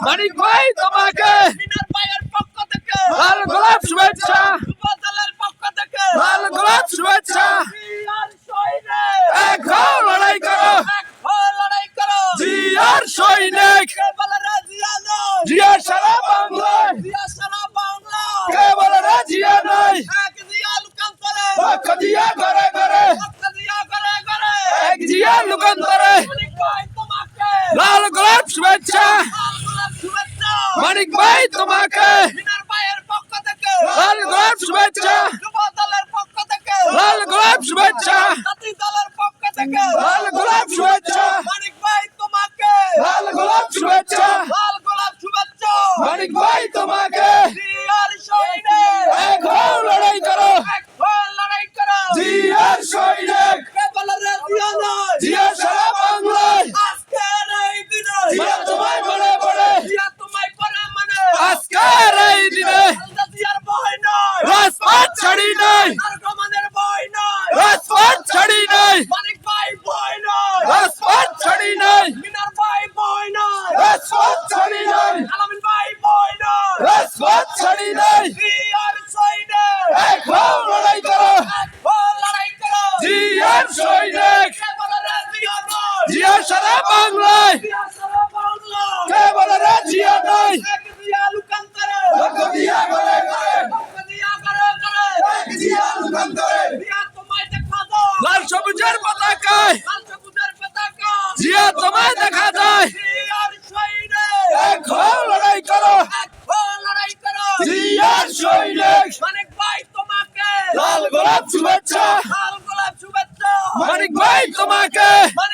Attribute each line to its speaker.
Speaker 1: মানিক ভাই তোমাকে
Speaker 2: মিনার ভাইয়ের পক্ষ থেকে
Speaker 1: লাল গোলাপ শুভেচ্ছা
Speaker 2: যুব দলের পক্ষ থেকে
Speaker 1: লাল গোলাপ শুভেচ্ছা
Speaker 2: জিয়ার সৈনিক
Speaker 1: এক হও লড়াই করো
Speaker 2: এক হয়ে লড়াই করো
Speaker 1: জিয়ার সৈনিক
Speaker 2: কে বলে রে জিয়া নয়
Speaker 1: জিয়া সারা বাংলায়
Speaker 2: জিয়া সারা বাংলা
Speaker 1: কে বলে রে জিয়া নাই
Speaker 2: এক জিয়া লুকান্তরে
Speaker 1: পক্ষ দিয়া ঘরে ঘরে
Speaker 2: পক্ষ দিয়া করে করে
Speaker 1: এক জিয়া লুকান্তরে
Speaker 2: মানিক ভাই তোমাকে
Speaker 1: লাল গোলাপ শুভেচ্ছা
Speaker 2: লাল গোলাপ শুভেচ্ছা
Speaker 1: মানিক ভাই তোমাকে
Speaker 2: মিনার ভাইয়ের পক্ষ থেকে
Speaker 1: লাল গোলাপ শুভেচ্ছা
Speaker 2: যুব দলের পক্ষ থেকে
Speaker 1: লাল গোলাপ শুভেচ্ছা
Speaker 2: জাতি দলের পক্ষ থেকে
Speaker 1: লাল গোলাপ শুভেচ্ছা
Speaker 2: মানিক ভাই তোমাকে
Speaker 1: লাল গোলাপ শুভেচ্ছা
Speaker 2: লাল গোলাপ শুভেচ্ছা
Speaker 1: মানিক ভাই তোমাকে
Speaker 2: জিয়ার সৈনিক
Speaker 1: এক হও লড়াই করো
Speaker 2: এক হয়ে লড়াই করো
Speaker 1: জিয়ার সৈনিক
Speaker 2: কে বলে রে জিয়া নয়
Speaker 1: জিয়া সারা বাংলায়
Speaker 2: আজকের এই দিনে
Speaker 1: জিয়া তোমায় বলে বলে
Speaker 2: জিয়া তোমায় করে মানে
Speaker 1: আজকের এই দিনে
Speaker 2: খালেদা জিয়ার ভয় নয়
Speaker 1: রাজপথ ছাড়ি নাই
Speaker 2: আর রহমানের ভয় নয়
Speaker 1: রাজপথ ছাড়ি নাই
Speaker 2: মানিক ভাই ভয় নয়
Speaker 1: রাজপথ ছাড়ি নাই
Speaker 2: মিনার ভাই ভয় নয়
Speaker 1: রাজপথ ছাড়ি নাই
Speaker 2: আলামিন ভাই ভয় নয়
Speaker 1: রাজপথ ছাড়ি নাই
Speaker 2: জিয়ার সৈনিক
Speaker 1: এক হও লড়াই করো
Speaker 2: এক হয়ে লড়াই করো
Speaker 1: জিয়ার সৈনিক
Speaker 2: কে বলে রে জিয়া নয়
Speaker 1: জিয়া সারা বাংলায়
Speaker 2: জিয়া সারা বাংলা
Speaker 1: কে বলে রে জিয়া নাই
Speaker 2: এক জিয়া লুকান্তরে
Speaker 1: পক্ষ দিয়া ঘরে ঘরে
Speaker 2: পক্ষ দিয়া করে করে
Speaker 1: এক জিয়া লুকান্তরে
Speaker 2: জিয়া তোমায় দেখা দাও
Speaker 1: লাল সবুজের পতাকায়
Speaker 2: লাল সবুজের পতাকা
Speaker 1: জিয়া তোমায় দেখা যায়
Speaker 2: জিয়ার সৈনিক
Speaker 1: এক হও লড়াই করো
Speaker 2: এক হয়ে লড়াই করো
Speaker 1: জিয়ার সৈনিক
Speaker 2: মানিক ভাই তোমাকে
Speaker 1: লাল গোলাপ শুভেচ্ছা
Speaker 2: লাল গোলাপ শুভেচ্ছা
Speaker 1: মানিক ভাই তোমাকে
Speaker 2: মানিক